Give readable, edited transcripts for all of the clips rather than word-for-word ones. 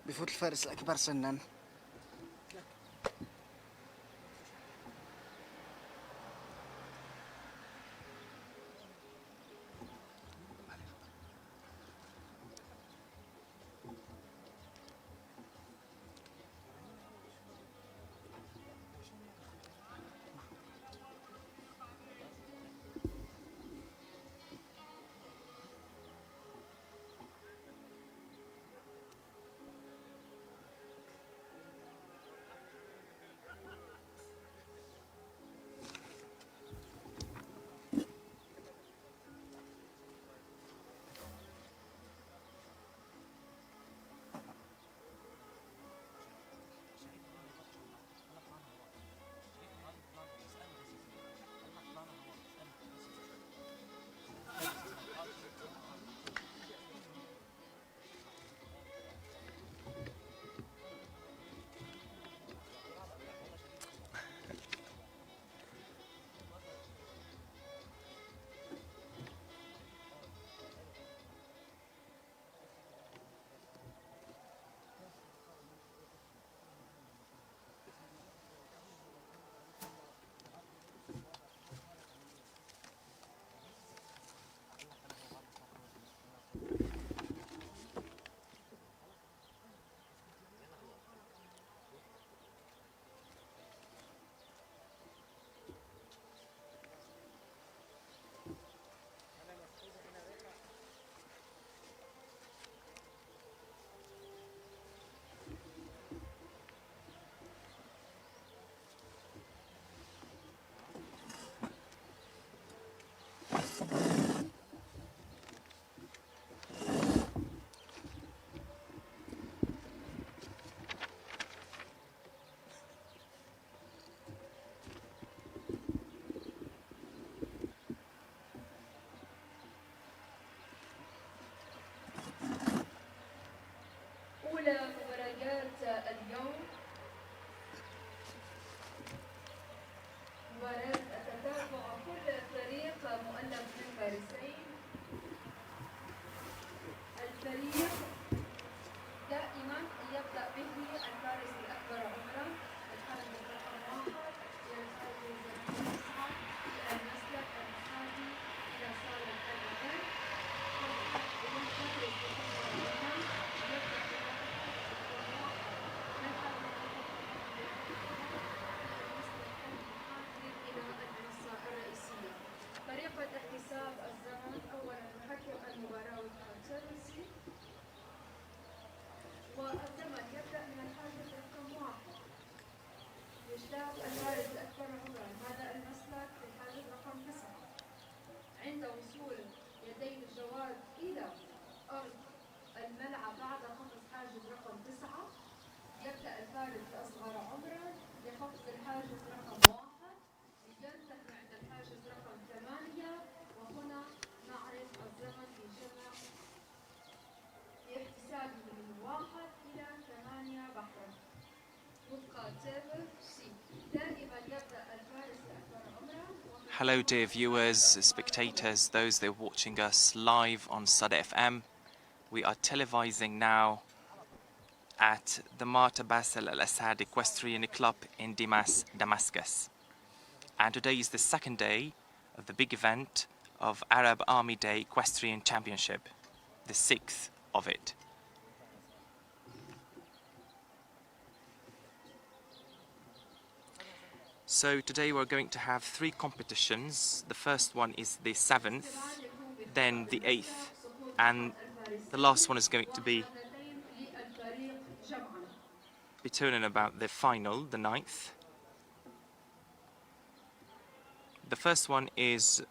بفوت الفارس الأكبر سنا. أولى مباريات اليوم مباراة تتابع كل فريق مؤلف من فارسين. الفريق دائما يبدأ به الفارس الأكبر عمرا، الحارس رقم 1 يرتاد زمن 9 إلى المسلك المحاذي إلى صالة الأمام. طريقة احتساب الزمن: أولا نحكم المباراة والتنسي، والزمن يبدأ من الحاجز رقم 1. يشتاق الفارس الأكبر عمرا هذا المسلك في الحاجز رقم 9. عند وصول يدي الجواد إلى أرض الملعب بعد خفض حاجز رقم 9 يبدأ الفارس الأصغر عمرا لخفض الحاجز رقم 1، ينتهي عند الحاجز رقم 8، وهنا نعرف الزمن بجمع باحتسابه من 1 إلى 8 بحرا. وفق تابل سي دائما يبدأ الفارس الأكبر عمرا. Hello dear viewers, spectators, those that are watching us live on Sada FM. We are televising now at the Marta Bاسل Al-Asad Equestrian Club in Damascus. And today is the second day of the big event of Arab Army Day Equestrian Championship, the 6th of it. So today we're going to have 3 competitions. The first one is the 7th, then the 8th, and the last one is going to be turning about the final, the 9th. The first one is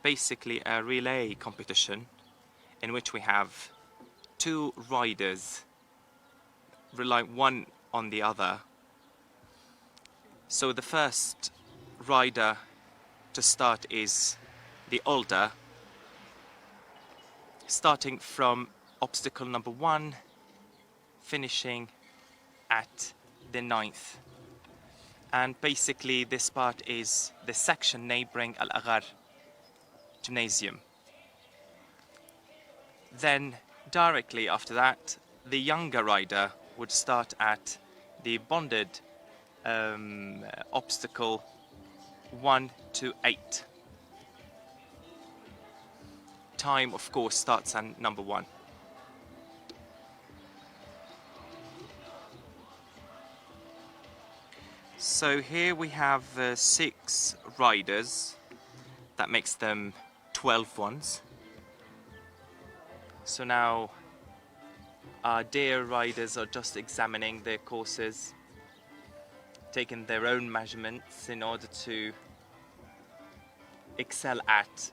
basically a relay competition in which we have 2 riders rely one on the other. So the first rider to start is the older, starting from obstacle number 1, finishing at the 9th. And basically this part is the section neighbouring Al-Aghar gymnasium. Then directly after that the younger rider would start at the bonded obstacle 1 to 8. Time, of course, starts at number 1. So here we have 6 riders. That makes them 12 ones. So now our dear riders are just examining their courses, taking their own measurements in order to excel at.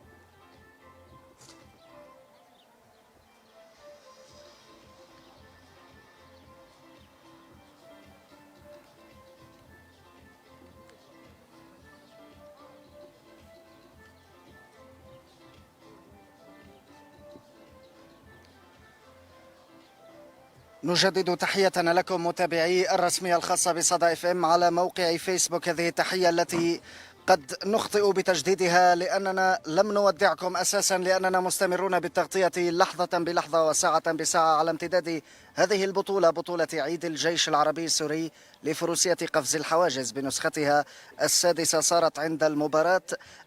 نجدد تحيتنا لكم متابعي الرسمية الخاصة بصدى اف ام على موقع فيسبوك. هذه التحية التي قد نخطئ بتجديدها لأننا لم نودعكم أساسا، لأننا مستمرون بالتغطية لحظة بلحظة وساعة بساعة على امتداد هذه البطولة، بطولة عيد الجيش العربي السوري لفروسية قفز الحواجز بنسختها السادسة. صارت عند المباراة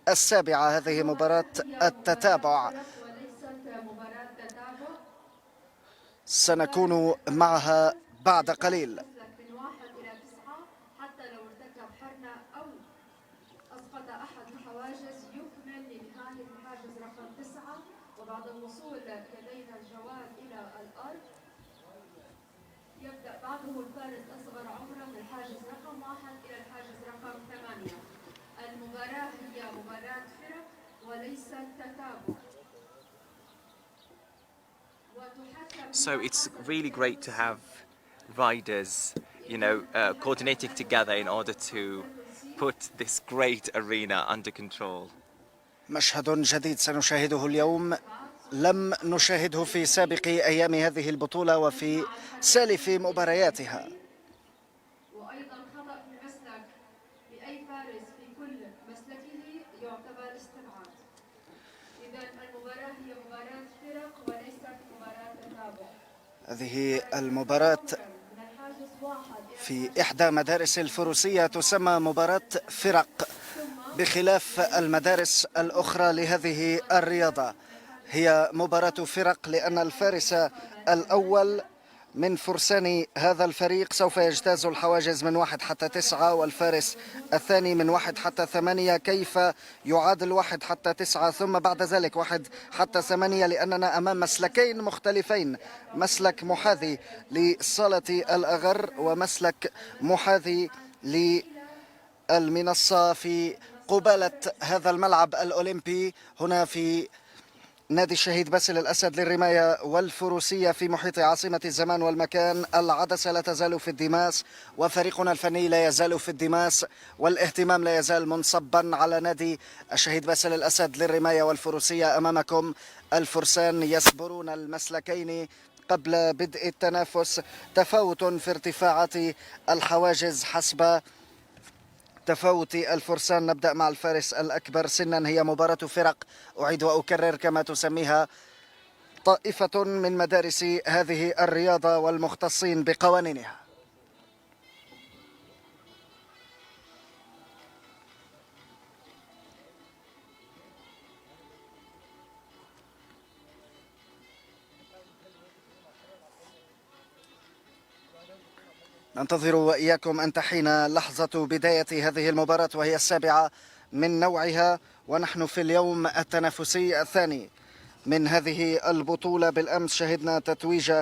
السابعة، هذه مباراة التتابع سنكون معها بعد قليل. من 1 إلى 9 حتى لو ارتكب حرنة أو أسقط أحد الحواجز يكمل لنهاية الحاجز رقم 9. وبعد الوصول لدينا الجوال إلى الأرض يبدأ بعده الفارس أصغر عمره من الحاجز رقم 1 إلى الحاجز رقم 8. المباراة هي مباراة فرق وليست تتابع. So it's really great to have riders, coordinating together in order to put this great arena under control. مشهد جديد سنشاهده اليوم لم نشاهده في سابق أيام هذه البطولة وفي سالف مبارياتها. وأيضا خطأ في المسلك لأي فارس في كل مسلكه يعتبر استبعاد. إذا المباراة هي مباراة فرق وليست مباراة تتابع. هذه المباراة في إحدى مدارس الفروسية تسمى مباراة فرق، بخلاف المدارس الأخرى لهذه الرياضة. هي مباراة فرق لأن الفارس الأول من فرسان هذا الفريق سوف يجتاز الحواجز من 1 حتى 9، والفارس الثاني من 1 حتى 8. كيف يعادل 1 حتى 9 ثم بعد ذلك 1 حتى 8؟ لأننا أمام مسلكين مختلفين، مسلك محاذي لصالة الأغر ومسلك محاذي للمنصة في قبالة هذا الملعب الأولمبي هنا في نادي الشهيد باسل الأسد للرماية والفروسية في محيط عاصمة الزمان والمكان. العدسة لا تزال في الدماس وفريقنا الفني لا يزال في الدماس، والاهتمام لا يزال منصبا على نادي الشهيد باسل الأسد للرماية والفروسية. أمامكم الفرسان يسبرون المسلكين قبل بدء التنافس. تفاوت في ارتفاعات الحواجز حسب تفاوت الفرسان. نبدأ مع الفارس الأكبر سنا. هي مباراة فرق، أعيد وأكرر، كما تسميها طائفة من مدارس هذه الرياضة والمختصين بقوانينها. ننتظر وإياكم أن تحين لحظة بداية هذه المباراة، وهي السابعة من نوعها، ونحن في اليوم التنافسي الثاني من هذه البطولة. بالأمس شهدنا تتويج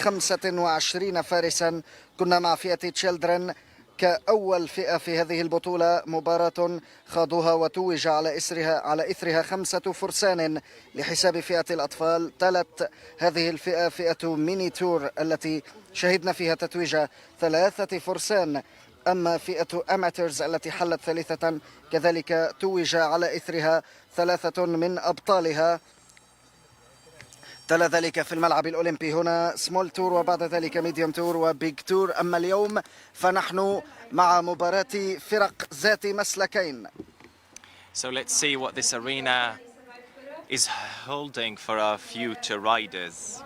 25 فارسا. كنا مع فئة تشيلدرن كأول فئة في هذه البطولة، مباراة خاضوها وتوج على إثرها 5 فرسان لحساب فئة الأطفال. تلت هذه الفئة فئة ميني تور التي شهدنا فيها تتويج 3 فرسان. أما فئة أماتيرز التي حلت ثالثة كذلك توج على إثرها 3 من أبطالها. تلا ذلك في الملعب الأولمبي هنا سمول تور، وبعد ذلك ميديوم تور وبيج تور. أما اليوم فنحن مع مباراة فرق ذات مسلكين. So let's see what this arena is holding for our future riders.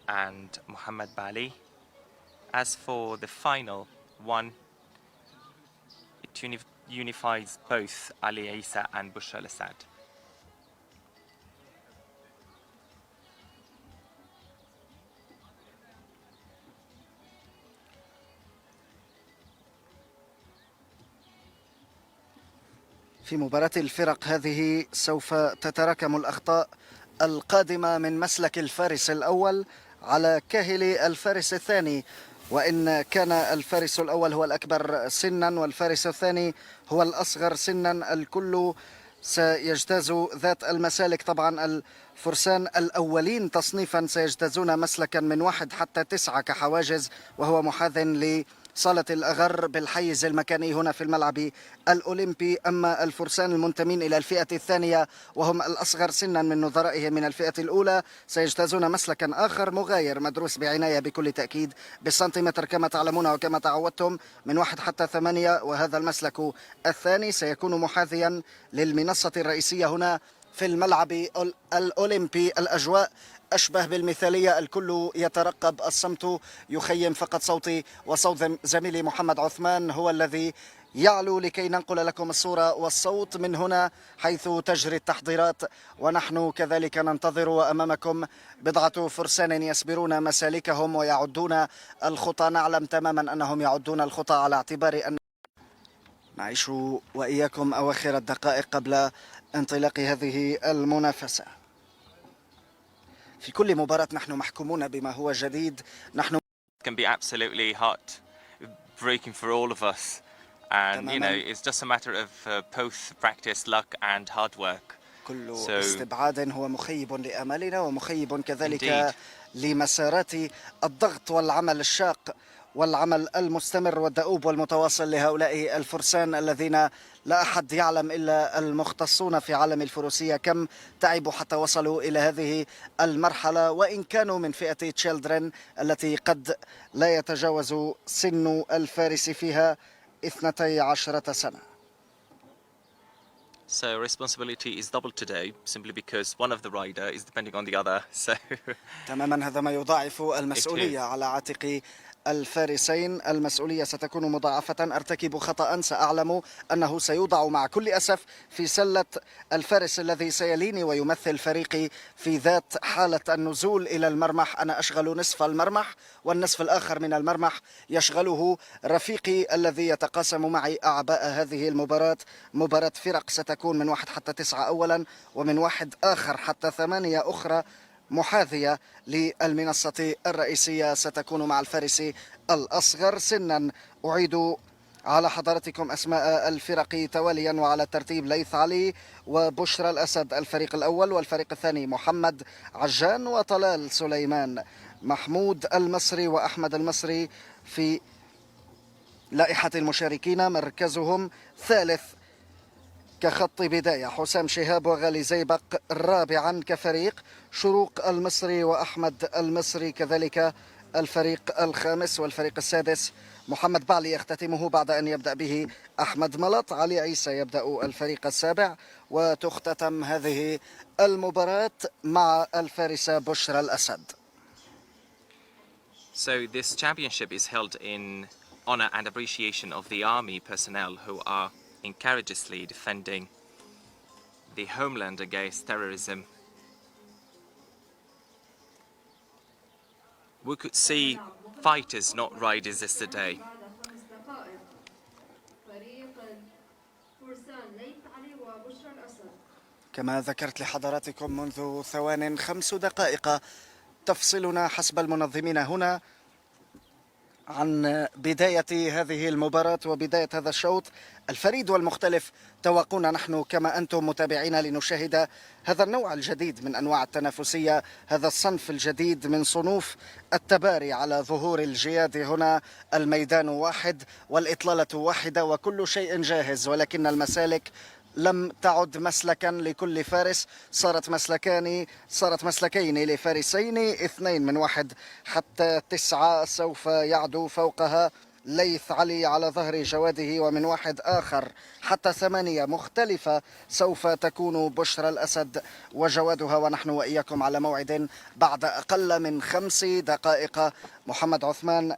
and Muhammad Bali. As for the final one, it unifies both Ali Isa and Bushra al-Assad. في مباراة الفرق هذه سوف تتراكم الأخطاء القادمة من مسلك الفارس الأول على كاهل الفارس الثاني، وإن كان الفارس الأول هو الأكبر سنا والفارس الثاني هو الأصغر سنا، الكل سيجتاز ذات المسالك. طبعا الفرسان الأولين تصنيفا سيجتازون مسلكا من 1 حتى 9 كحواجز، وهو محاذ لصالة الأغر بالحيز المكاني هنا في الملعب الأولمبي. أما الفرسان المنتمين إلى الفئة الثانية وهم الأصغر سنا من نظرائهم من الفئة الأولى سيجتازون مسلكا آخر مغاير مدروس بعناية بكل تأكيد بالسنتيمتر كما تعلمون وكما تعودتم من 1 حتى 8، وهذا المسلك الثاني سيكون محاذيا للمنصة الرئيسية هنا في الملعب الأولمبي. الأجواء أشبه بالمثالية، الكل يترقب، الصمت يخيم، فقط صوتي وصوت زميلي محمد عثمان هو الذي يعلو لكي ننقل لكم الصورة والصوت من هنا حيث تجري التحضيرات، ونحن كذلك ننتظر. وأمامكم بضعة فرسان يسبرون مسالكهم ويعدون الخطى. نعلم تماما أنهم يعدون الخطى على اعتبار أن نعيش وإياكم أواخر الدقائق قبل انطلاق هذه المنافسة. في كل مباراة نحن محكومون بما هو جديد. نحن can be absolutely heart-breaking for all of us, and you know it's just a matter of both practice, luck, and hard work. كل استبعاد هو مخيب لآمالنا ومخيب كذلك لمسارات الضغط والعمل الشاق والعمل المستمر والدؤوب والمتواصل لهؤلاء الفرسان الذين لا أحد يعلم إلا المختصون في عالم الفروسية كم تعبوا حتى وصلوا إلى هذه المرحلة، وإن كانوا من فئة تشيلدرن التي قد لا يتجاوز سن الفارس فيها 12 سنة. So responsibility is doubled today simply because one of the rider is depending on the other. So تماما هذا ما يضاعف المسؤولية على عاتق الفارسين. المسؤولية ستكون مضاعفة. أرتكب خطأ سأعلم أنه سيوضع مع كل أسف في سلة الفارس الذي سيليني ويمثل فريقي في ذات حالة النزول إلى المرمح. أنا أشغل نصف المرمح والنصف الآخر من المرمح يشغله رفيقي الذي يتقاسم معي أعباء هذه المباراة. مباراة فرق ستكون من 1 حتى 9 أولا، ومن 1 آخر حتى 8 أخرى محاذية للمنصة الرئيسية ستكون مع الفارس الأصغر سنا. أعيد على حضراتكم أسماء الفرق تواليا وعلى الترتيب: ليث علي وبشرى الأسد الفريق الأول، والفريق الثاني محمد عجان وطلال سليمان. محمود المصري وأحمد المصري في لائحة المشاركين مركزهم ثالث كخط بداية. حسام شهاب وغالي زيبق رابعا كفريق. شروق المصري وأحمد المصري كذلك الفريق الخامس، والفريق السادس محمد بعلي يختتمه بعد أن يبدأ به أحمد ملط. علي عيسى يبدأ الفريق السابع، وتختتم هذه المباراة مع الفارسة بشرى الأسد. So this championship is held in honor and appreciation of the army personnel who are courageously defending the homeland against terrorism. We could see fighters, not riders, yesterday. كما ذكرت لحضراتكم منذ ثوان 5 دقائق تفصلنا حسب المنظمين هنا عن بداية هذه المباراة وبداية هذا الشوط الفريد والمختلف. توقعنا نحن كما أنتم متابعين لنشاهد هذا النوع الجديد من أنواع التنافسية، هذا الصنف الجديد من صنوف التباري على ظهور الجياد. هنا الميدان واحد والإطلالة واحدة وكل شيء جاهز، ولكن المسالك لم تعد مسلكا لكل فارس، صارت مسلكين لفارسين، 2 من 1 حتى 9 سوف يعدو فوقها ليث علي على ظهر جواده، ومن واحد آخر حتى 8 مختلفة سوف تكون بشرى الأسد وجوادها، ونحن وإياكم على موعد بعد أقل من 5 دقائق. محمد عثمان،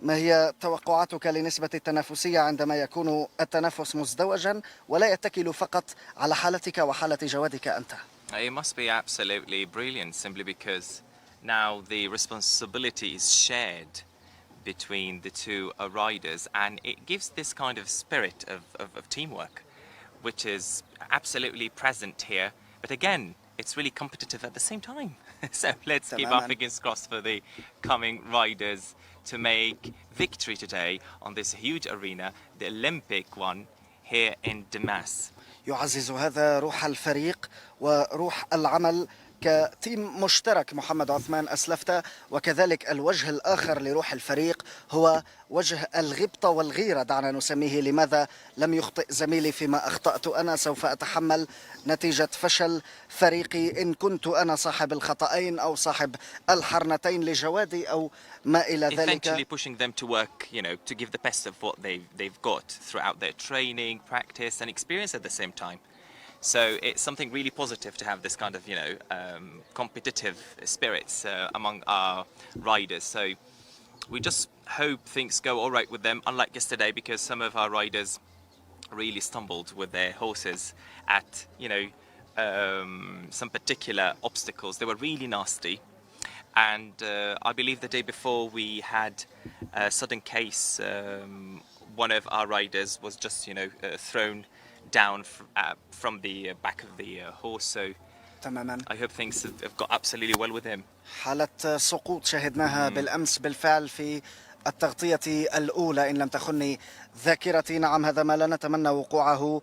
ما هي توقعاتك لنسبة التنافسية عندما يكون التنافس مزدوجا ولا يتكل فقط على حالتك وحالة جوادك أنت؟ It must be absolutely brilliant, simply because now the responsibility is shared between the two riders, and it gives this kind of spirit of teamwork, which is absolutely present here. But again, it's really competitive at the same time. So let's keep our fingers crossed for the coming riders to make victory today on this huge arena, the Olympic one here in Damas. يعزز هذا روح الفريق وروح العمل كتيم مشترك. محمد عثمان أسلفت، وكذلك الوجه الآخر لروح الفريق هو وجه الغبطة والغيرة، دعنا نسميه. لماذا لم يخطئ زميلي فيما أخطأت أنا؟ سوف أتحمل نتيجة فشل فريقي إن كنت أنا صاحب الخطأين أو صاحب الحرنتين لجوادي أو ما إلى ذلك. Eventually pushing them to work, to give the best of what they've got throughout their training, practice and experience at the same time. So it's something really positive to have this kind of, competitive spirits among our riders. So we just hope things go all right with them, unlike yesterday, because some of our riders really stumbled with their horses at, some particular obstacles. They were really nasty. And I believe the day before we had a sudden case. One of our riders was just, thrown down from the back of the horse. So تماما. I hope things have got absolutely well with him. حالة سقوط شهدناها بالأمس بالفعل في التغطية الأولى إن لم تخني ذاكرتي. نعم، هذا ما لا نتمنى وقوعه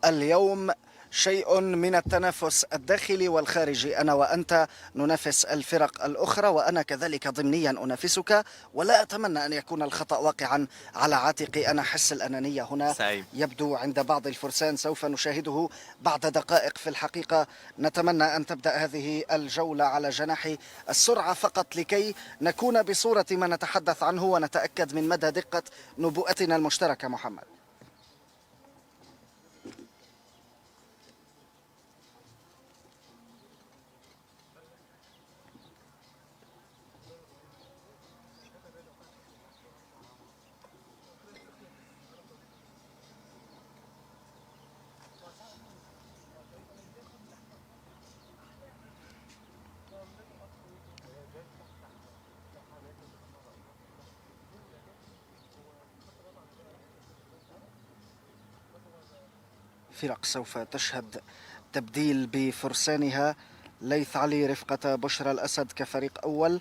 اليوم. شيء من التنافس الداخلي والخارجي. أنا وأنت ننافس الفرق الأخرى، وأنا كذلك ضمنيا أنافسك، ولا أتمنى أن يكون الخطأ واقعا على عاتقي. أنا حس الأنانية هنا يبدو عند بعض الفرسان، سوف نشاهده بعد دقائق. في الحقيقة نتمنى أن تبدأ هذه الجولة على جناح السرعة فقط لكي نكون بصورة ما نتحدث عنه ونتأكد من مدى دقة نبوءتنا المشتركة. محمد، فرق سوف تشهد تبديل بفرسانها. ليث علي رفقة بشرى الأسد كفريق أول،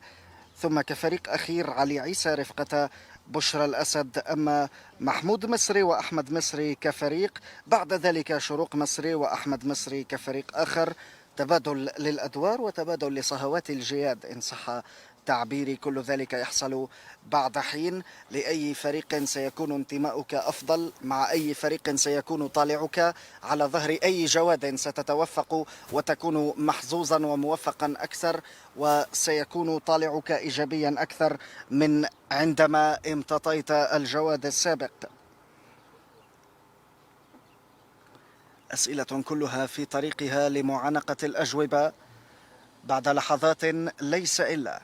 ثم كفريق أخير علي عيسى رفقة بشرى الأسد. أما محمود مصري وأحمد مصري كفريق، بعد ذلك شروق مصري وأحمد مصري كفريق آخر. تبادل للأدوار وتبادل لصهوات الجياد إن صح تعبيري. كل ذلك يحصل بعد حين. لأي فريق سيكون انتماؤك أفضل، مع أي فريق سيكون طالعك، على ظهر أي جواد ستتوفق وتكون محظوظا وموفقا أكثر، وسيكون طالعك إيجابيا أكثر من عندما امتطيت الجواد السابق. أسئلة كلها في طريقها لمعانقة الأجوبة بعد لحظات ليس إلا.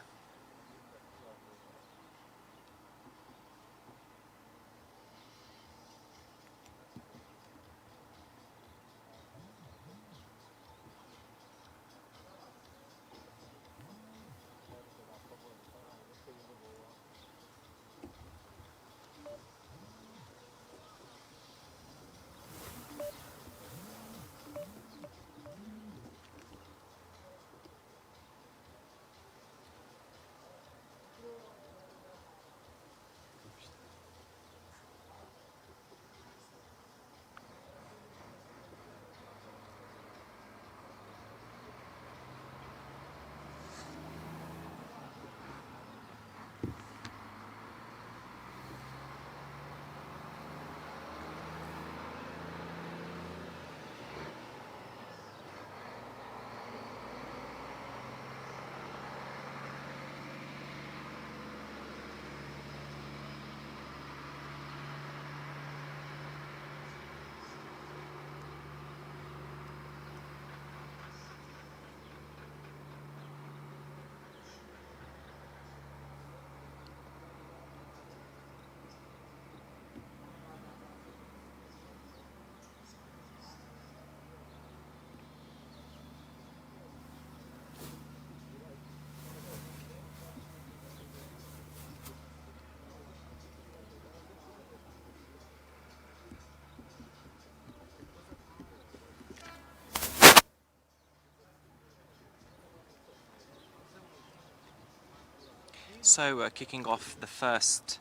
So kicking off the first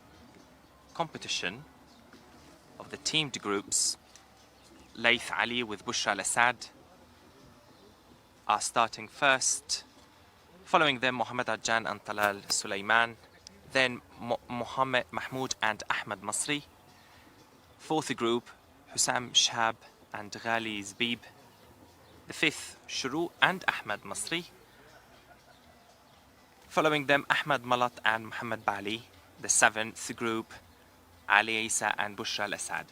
competition of the teamed groups, Laith Ali with Bushra al-Assad are starting first. Following them, Mohammed Ajjan and Talal Sulaiman. Then Mohammed Mahmoud and Ahmed Masri. Fourth group, Hussam Shahab and Ghali Zbib. The fifth, Shuru and Ahmed Masri. Following them, Ahmed Malat and Muhammad Bali. The seventh group, Ali Isa and Bushra al-Assad.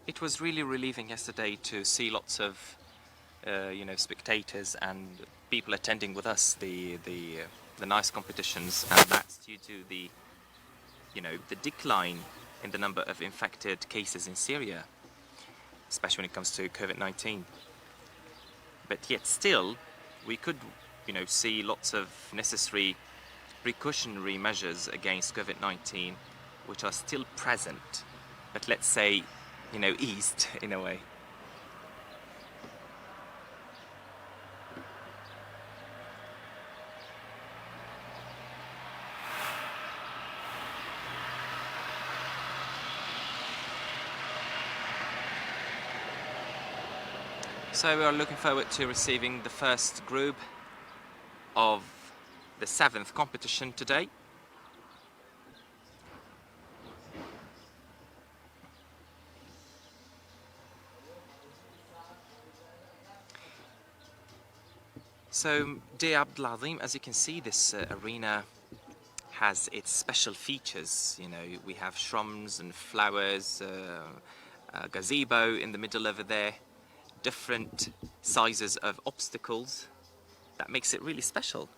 It was really relieving yesterday to see lots of, spectators and people attending with us the nice competitions, and that's due to the decline in the number of infected cases in Syria, especially when it comes to COVID-19. But yet still, we could, see lots of necessary precautionary measures against COVID-19, which are still present, but let's say, eased in a way. So we are looking forward to receiving the first group of the 7th competition today. So, dear Abdulazim, as you can see, this arena has its special features. We have shrubs and flowers, a gazebo in the middle over there, different sizes of obstacles. That makes it really special.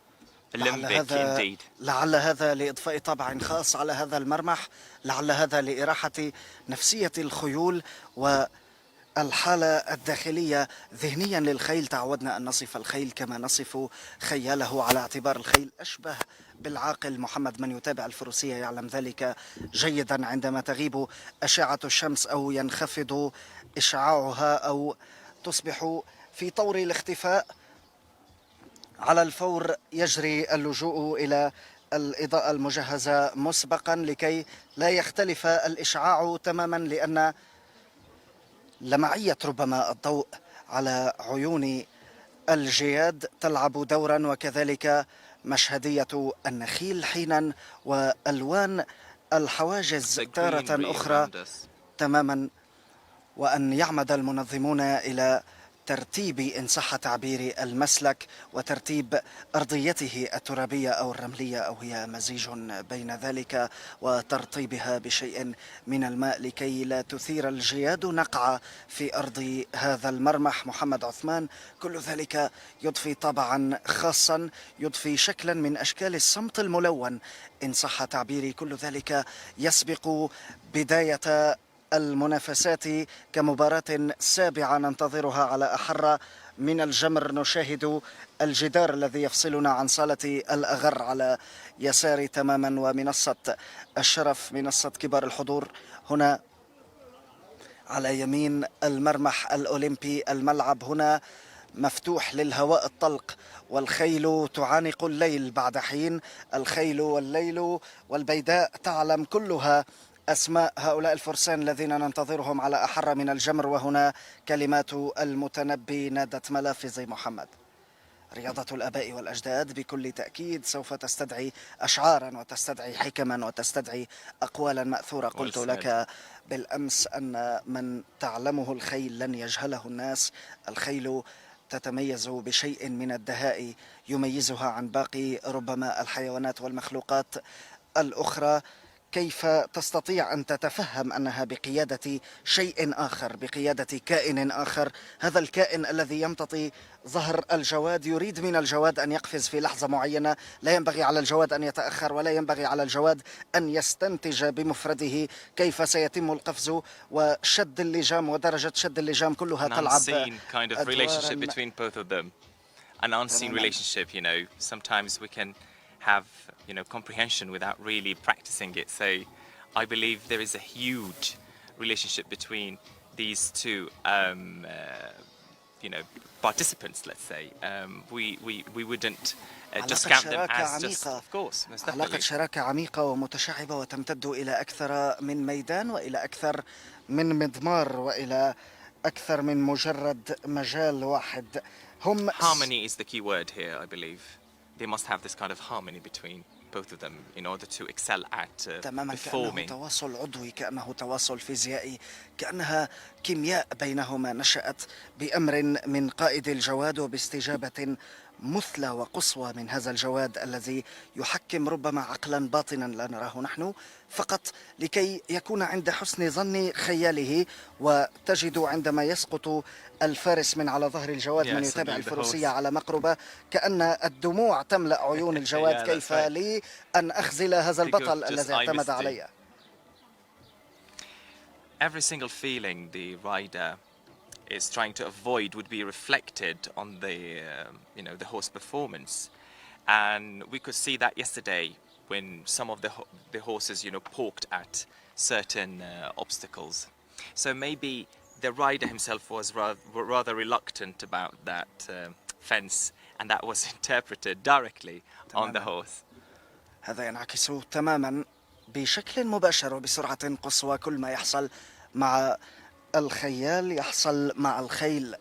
Olympic indeed. لعل هذا لإضفاء طابع خاص على هذا المرمح، لعل هذا لإراحة نفسية الخيول والحالة الداخلية ذهنيا للخيل. تعودنا أن نصف الخيل كما نصف خياله، على اعتبار الخيل أشبه بالعاقل. محمد من يتابع الفروسية يعلم ذلك جيدا. عندما تغيب أشعة الشمس أو ينخفض إشعاعها أو تصبح في طور الاختفاء، على الفور يجري اللجوء إلى الإضاءة المجهزة مسبقا لكي لا يختلف الإشعاع تماما، لأن لمعية ربما الضوء على عيون الجياد تلعب دورا، وكذلك مشهدية النخيل حينا وألوان الحواجز تارة أخرى تماما، وأن يعمد المنظمون إلى ترتيب إن صح تعبير المسلك وترتيب أرضيته الترابية أو الرملية أو هي مزيج بين ذلك، وترطيبها بشيء من الماء لكي لا تثير الجياد نقعة في أرض هذا المرمح. محمد عثمان، كل ذلك يضفي طابعا خاصا، يضفي شكلا من أشكال الصمت الملون إن صح تعبيري. كل ذلك يسبق بداية المنافسات كمباراة سابعة ننتظرها على أحر من الجمر. نشاهد الجدار الذي يفصلنا عن صالة الأغر على يسار تماما، ومنصة الشرف منصة كبار الحضور هنا على يمين المرمح الأولمبي. الملعب هنا مفتوح للهواء الطلق، والخيل تعانق الليل بعد حين. الخيل والليل والبيداء تعلم كلها أسماء هؤلاء الفرسان الذين ننتظرهم على أحر من الجمر. وهنا كلمات المتنبي نادت ملافظ محمد. رياضة الآباء والأجداد بكل تأكيد سوف تستدعي أشعارا وتستدعي حكما وتستدعي أقوالا مأثورة. قلت لك بالأمس أن من تعلمه الخيل لن يجهله الناس. الخيل تتميز بشيء من الدهاء يميزها عن باقي ربما الحيوانات والمخلوقات الأخرى كيف تستطيع أن تتفهم أنها بقيادة شيء آخر، بقيادة كائن آخر. هذا الكائن الذي يمتطي ظهر الجواد يريد من الجواد أن يقفز في لحظة معينة، لا ينبغي على الجواد أن يتأخر ولا ينبغي على الجواد أن يستنتج بمفرده كيف سيتم القفز وشد اللجام ودرجة شد اللجام كلها An تلعب unseen kind of relationship أدوارا. between both of them. An unseen تماما. relationship, you know, sometimes we can have, you know, comprehension without really practicing it. So I believe there is a huge relationship between these two, you know, participants, let's say. We wouldn't just علاقة count them شراكة as just, عميقة، of course, most علاقة definitely. شراكة عميقة ومتشعبة وتمتد إلى أكثر من ميدان وإلى أكثر من مضمار وإلى أكثر من مجرد مجال واحد. هم Harmony is the key word here, I believe. They must have this kind of harmony between both of them in order to excel at تماما كأنه performing. تواصل عضوي، كأنه تواصل فيزيائي، كأنها كيمياء بينهما نشأت بأمر من قائد الجواد وباستجابة مثلى وقصوى من هذا الجواد الذي يحكم ربما عقلا باطنا لا نراه نحن، فقط لكي يكون عند حسن ظن خياله. وتجد عندما يسقط الفارس من على ظهر الجواد من Yes, يتابع suddenly the الفروسية horse. على مقربة كأن الدموع تملأ عيون الجواد. Yeah, that's كيف right. لي أن أخذل هذا To go البطل just الذي I اعتمد misty. علي. Every single feeling the rider is trying to avoid would be reflected on the, you know, the horse performance, and we could see that yesterday when some of the horses, you know, poked at certain obstacles. So maybe the rider himself was rather reluctant about that fence, and that was interpreted directly on the horse. هذا ينعكس تماما بشكل مباشر وبسرعة قصوى. كل ما يحصل مع الخيال يحصل مع الخيل.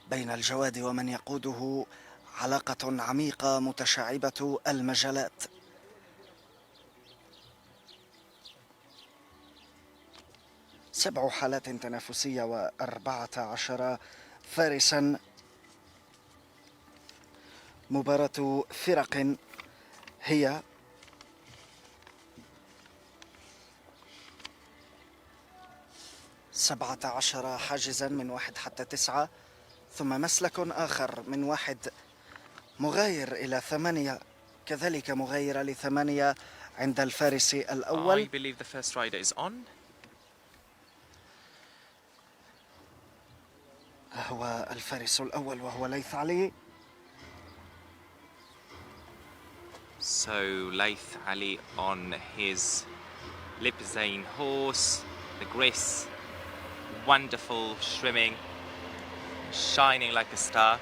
بين الجواد ومن يقوده علاقة عميقة متشعبة المجالات. سبع حالات تنافسية و14 فارسا. مباراة فرق هي 17 حاجزا من 1 حتى 9، ثم مسلك آخر من 1 مغاير إلى 8، كذلك مغايرة ل8 عند الفارس I الأول. believe the first rider is on. هو الفارس الأول وهو ليث علي. So Laith Ali on his Lipizane horse, the Gris, wonderful shrimming, shining like a star.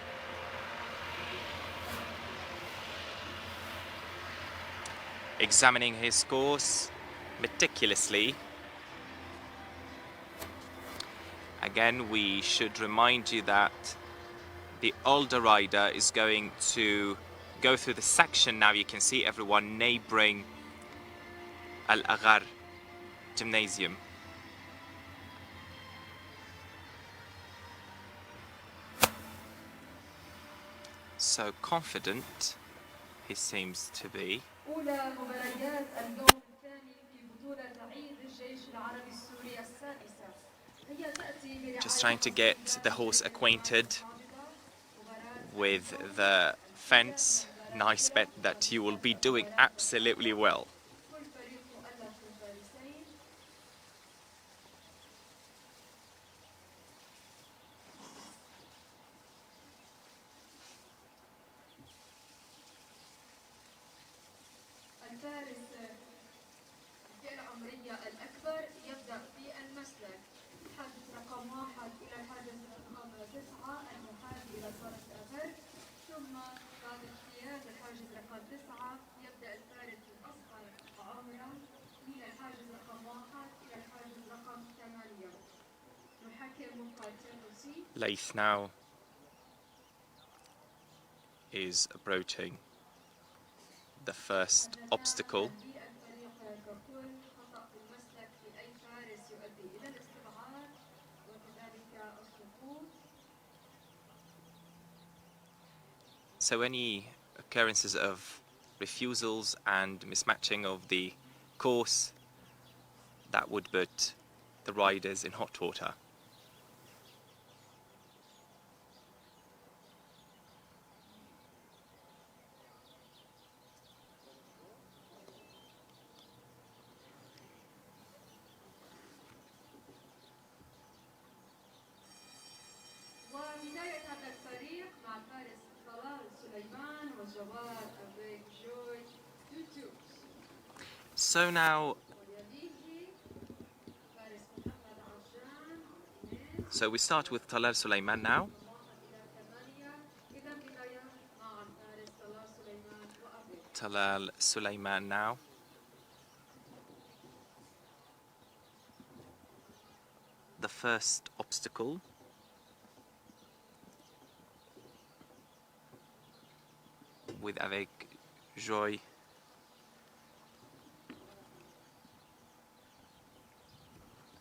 Examining his course meticulously. Again, we should remind you that the older rider is going to go through the section now. You can see everyone neighboring Al-Aghar gymnasium. So confident he seems to be. أولى مباريات اليوم الثاني في بطولة عيد الجيش العربي السوري السادسة. هي تأتي برعاية Just trying to get the horse acquainted with the fence. Nice bet that you will be doing absolutely well. كل فريق مؤلف من فارسين. الفارس الفئة العمرية الأكبر يبدأ في المسلك. الحاجز رقم 1 إلى الحاجز رقم 9 المحاذي إلى طرف آخر، ثم بعد اجتياز الحاجز رقم 9 يبدأ الفارس الأصغر عمرا من الحاجز رقم 1 إلى الحاجز رقم 8. نحكم مقاتل Laith now is approaching the first obstacle. So any occurrences of refusals and mismatching of the course that would put the riders in hot water. وبداية هذا الفريق مع الفارس طلال سليمان وجواد أبيك جوي توتو. So now, so we start with Talal Sulaiman now. Talal Sulaiman now. The first obstacle. With Avec Joy.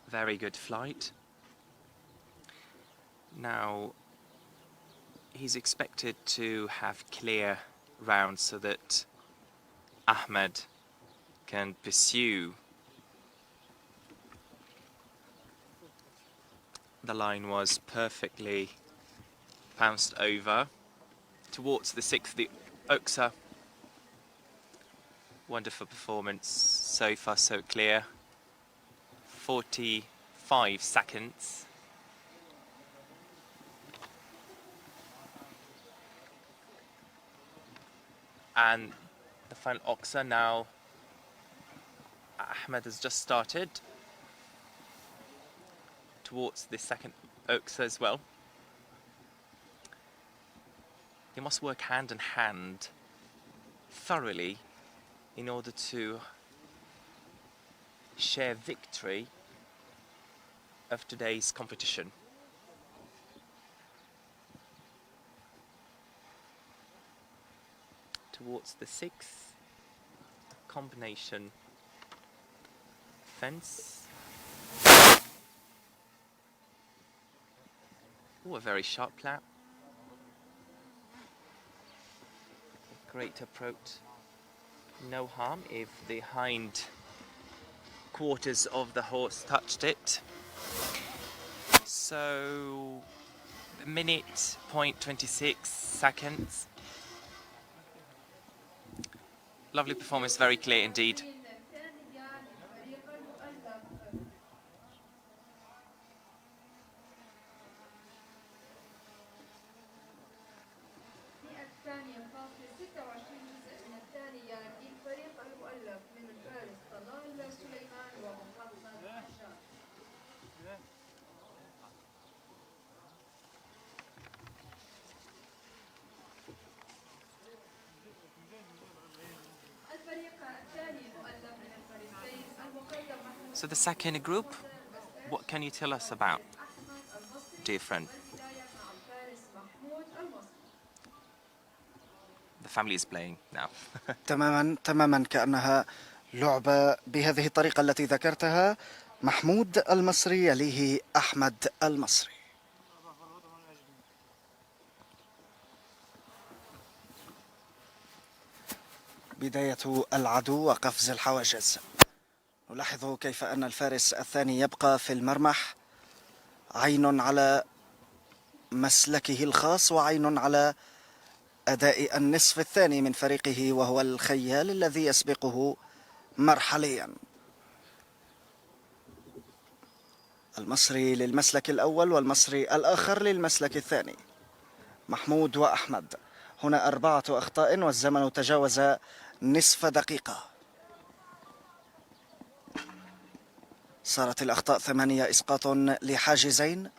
Very good flight. Now he's expected to have clear rounds so that Ahmed can pursue. The line was perfectly bounced over towards the sixth, the Oksa. Wonderful performance, so far so clear. 45 seconds. And the final Oksa now. Ahmed has just started towards the second Oksa as well. They must work hand in hand thoroughly in order to share victory of today's competition. Towards the sixth combination fence. Oh, a very sharp lap. A great approach. No harm if the hind quarters of the horse touched it. So, a minute, 0.26 seconds. Lovely performance, very clear indeed. So the second group, what can you tell us about, dear friend? The family is playing now. تماما كأنها لعبة بهذه الطريقة التي ذكرتها. محمود المصري يليه أحمد المصري. بداية العدو وقفز الحواجز. نلاحظ كيف أن الفارس الثاني يبقى في المرمح، عين على مسلكه الخاص وعين على أداء النصف الثاني من فريقه، وهو الخيال الذي يسبقه مرحليا. المصري للمسلك الأول والمصري الآخر للمسلك الثاني. محمود وأحمد هنا 4 أخطاء والزمن تجاوز نصف دقيقة. صارت الأخطاء 8 إسقاط لحاجزين.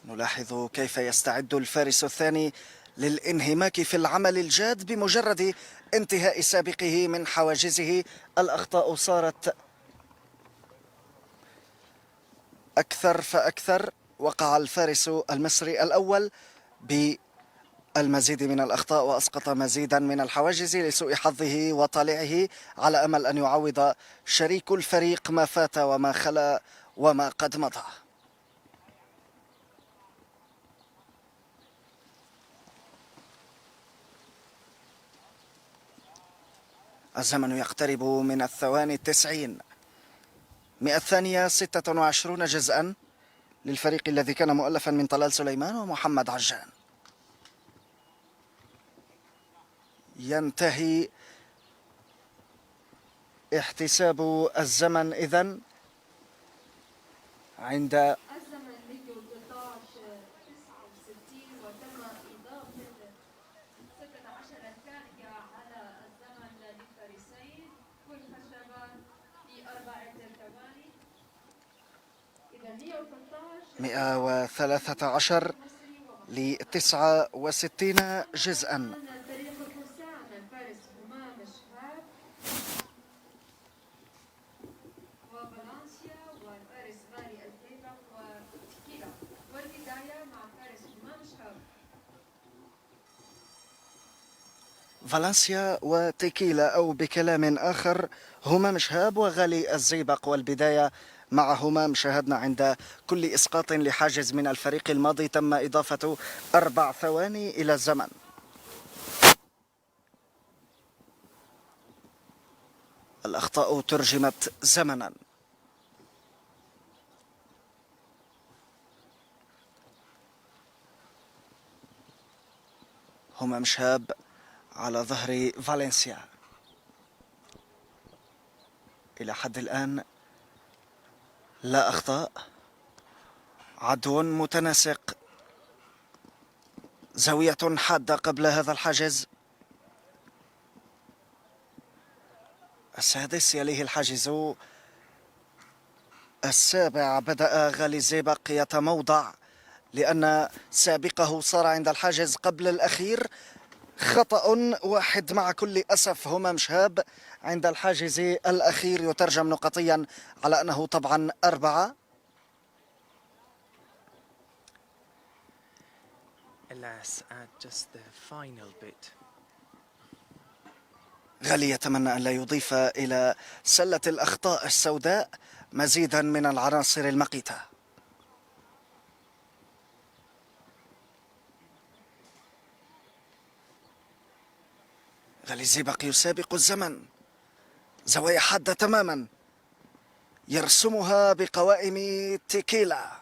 نلاحظ كيف يستعد الفارس الثاني للانهماك في العمل الجاد بمجرد انتهاء سابقه من حواجزه. الأخطاء صارت أكثر فأكثر. وقع الفارس المصري الأول بالمزيد من الأخطاء وأسقط مزيدا من الحواجز لسوء حظه وطالعه، على أمل أن يعوض شريك الفريق ما فات وما خلا وما قد مضى. الزمن يقترب من الثواني 90. 100 ثانية 26 جزءا للفريق الذي كان مؤلفا من طلال سليمان ومحمد عجان. ينتهي احتساب الزمن إذن عند الزمن فيديو 13:69 وتم إضافة 16 ثانية على الزمن للفريسين والخشبة في 4 ثواني. إذا 113 ل 69 جزءا. فريق الفرسان الفارس همام شهاب وفالنسيا والفارس غالي الزيبق وتكيلا، والبداية مع فارس همام شهاب. فالنسيا وتيكيلا، أو بكلام آخر همام شهاب وغالي الزيبق، والبداية معهما. شاهدنا عند كل إسقاط لحاجز من الفريق الماضي تم إضافة 4 ثواني إلى الزمن. الأخطاء ترجمت زمنا. همام شهاب على ظهر فالنسيا. إلى حد الآن لا أخطاء، عدو متناسق، زاوية حادة قبل هذا الحاجز. السادس يليه الحاجز السابع. بدأ غالي الزيبق يتموضع لأن سابقه صار عند الحاجز قبل الأخير. خطأ واحد مع كل أسف همام شهاب عند الحاجز الأخير، يترجم نقطيا على أنه طبعا 4. Alas, at just the final bit. غالي يتمنى أن لا يضيف إلى سلة الأخطاء السوداء مزيدا من العناصر المقيتة. غالي الزيبق يسابق الزمن، زوايا حادة تماما يرسمها بقوائم تيكيلا.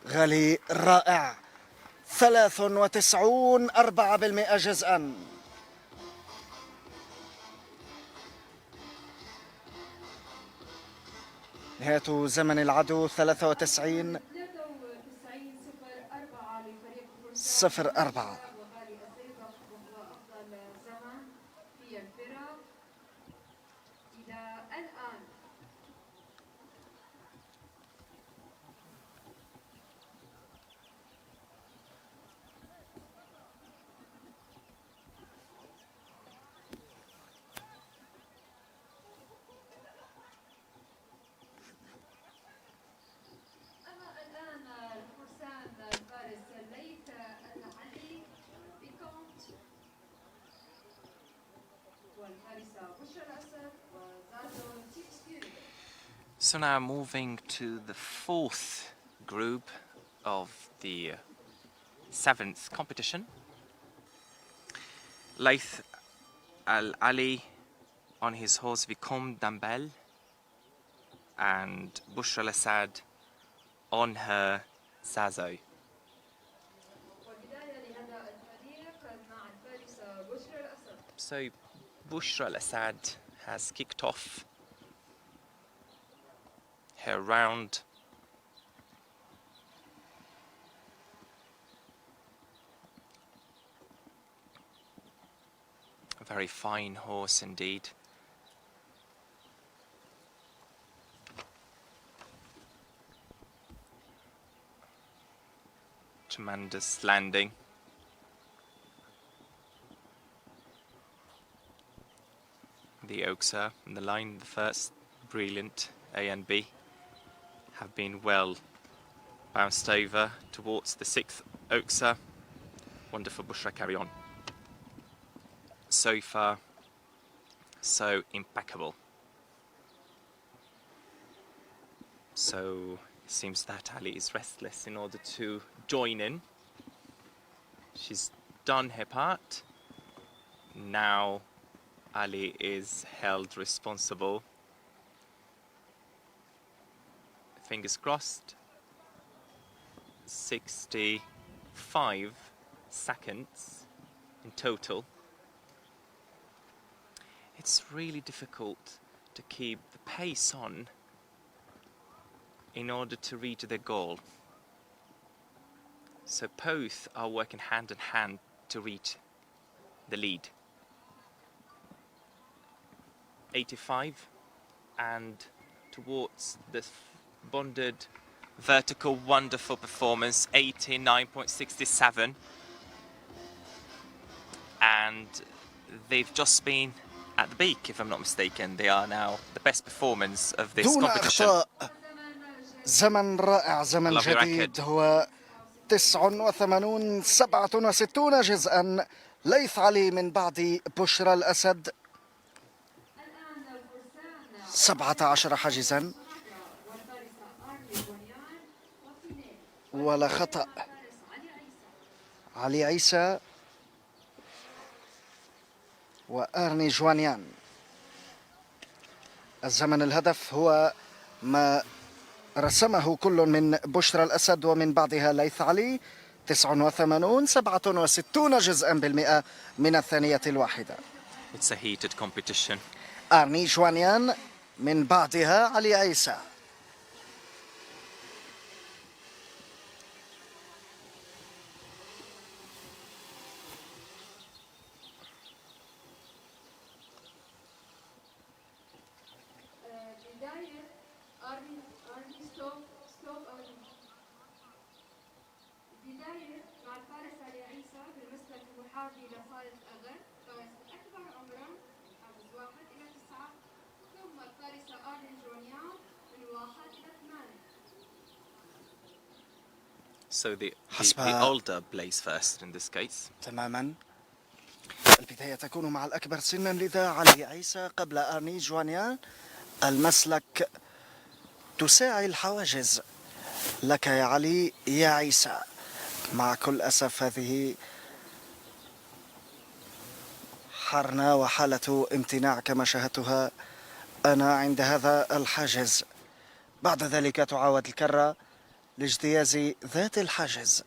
غالي رائع، 93 4% جزءا. نهاية زمن العدو 93 04. وغالي الزيبق وهو أفضل زمن في الفرق إلى الآن. أما الآن الفرسان الفارس الليث العلي بكونت والفارسة بشرى الأسد وزادو تيكستيري. So now moving to the fourth group of the 7th competition. Laith Al-Ali on his horse Vicom Dambel and Bushra al-Assad on her Sazo. والبداية لهذا الفريق مع الفارسة بشرى الأسد. So Bushra al-Assad has kicked off her round. A very fine horse indeed. Tremendous landing. The Oakser and the line, the first brilliant A and B, have been well bounced over towards the 6th Oakser. Wonderful Bushra carry on. So far, so impeccable. So it seems that Ali is restless in order to join in. She's done her part. Now Ali is held responsible. Fingers crossed. 65 seconds in total. It's really difficult to keep the pace on in order to reach the goal. So both are working hand in hand to reach the lead. 85 and towards the bonded vertical wonderful performance 89.67, and they've just been at the peak, if I'm not mistaken. They are now the best performance of this دون competition. أخطاء. زمن رائع، زمن Love your جديد، record. هو 89.67 جزءا. ليث علي من بعد بشرى الأسد 17 حاجزا ولا خطأ. علي عيسى وآرني جوانيان. الزمن الهدف هو ما رسمه كل من بشرى الأسد ومن بعدها ليث علي 89.67 جزءا بالمئة من الثانية الواحدة. It's a heated competition. آرني جوانيان من بعدها علي عيسى. بداية أرني ستوب بداية مع الفارس علي عيسى بالمسلك المحاذي لصالة أغر، فارس الأكبر عمرا حافز 1 إلى 9، ثم الفارسة أرني جونيان من 1 إلى 8. So the older plays first in this case. تماما. البداية تكون مع الأكبر سنا، لذا علي عيسى قبل آرني جوانيان. المسلك تساعي الحواجز لك يا علي يا عيسى. مع كل أسف هذه حرنا وحالة امتناع كما شاهدتها أنا عند هذا الحاجز. بعد ذلك تعاود الكرة لاجتياز ذات الحاجز.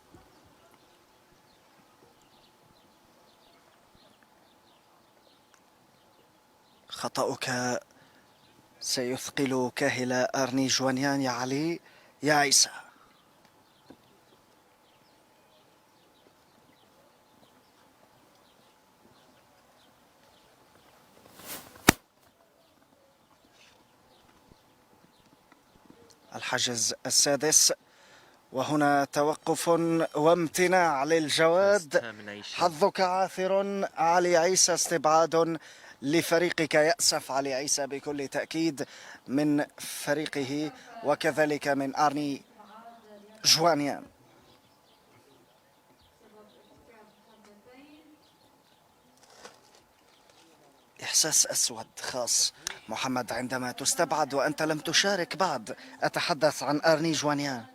خطأك سيثقل كاهل آرني جوانيان يا علي يا عيسى. الحجز السادس، وهنا توقف وامتناع للجواد. حظك عاثر علي عيسى، استبعاد لفريقك. يأسف علي عيسى بكل تأكيد من فريقه وكذلك من آرني جوانيان. إحساس أسود خاص محمد عندما تستبعد وأنت لم تشارك بعد. أتحدث عن آرني جوانيان.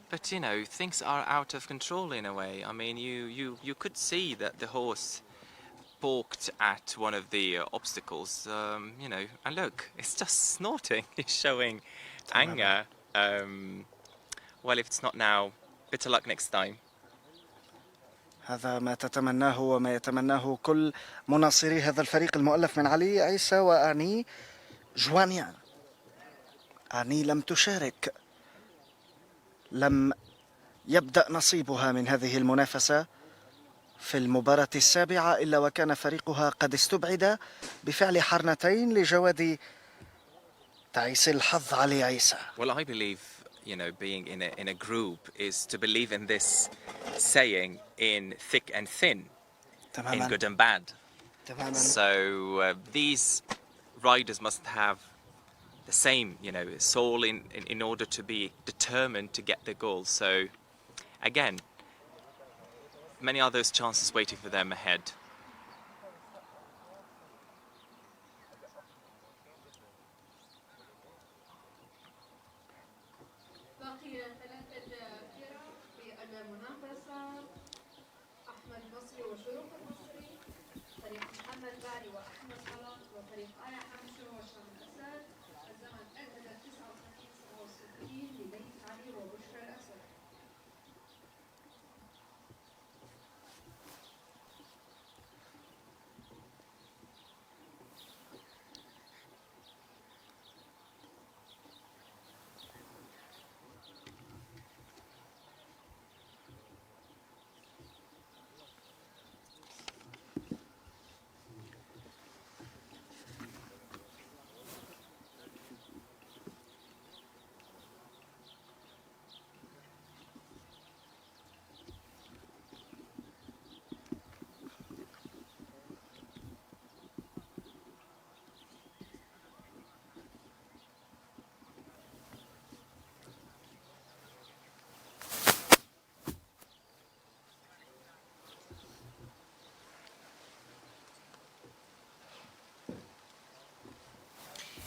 But you know, things are out of control in a way. I mean, you could see that the horse balked at one of the obstacles, you know, and look, it's just snorting. It's showing anger. Well, if it's not now, better luck next time. هذا ما تتمناه وما يتمناه كل مناصري هذا الفريق المؤلف من علي عيسى وآرني جوانيان. آرني لم تشارك، لم يبدأ نصيبها من هذه المنافسة في المباراة السابعة، إلا وكان فريقها قد استبعد بفعل حرنتين لجواد تعيس الحظ علي عيسى. Well, I believe, you know, being in a group is to believe in this saying, in thick and thin, in good and bad. So these riders must have the same, you know, soul in order to be determined to get the goal. So again, many are those chances waiting for them ahead.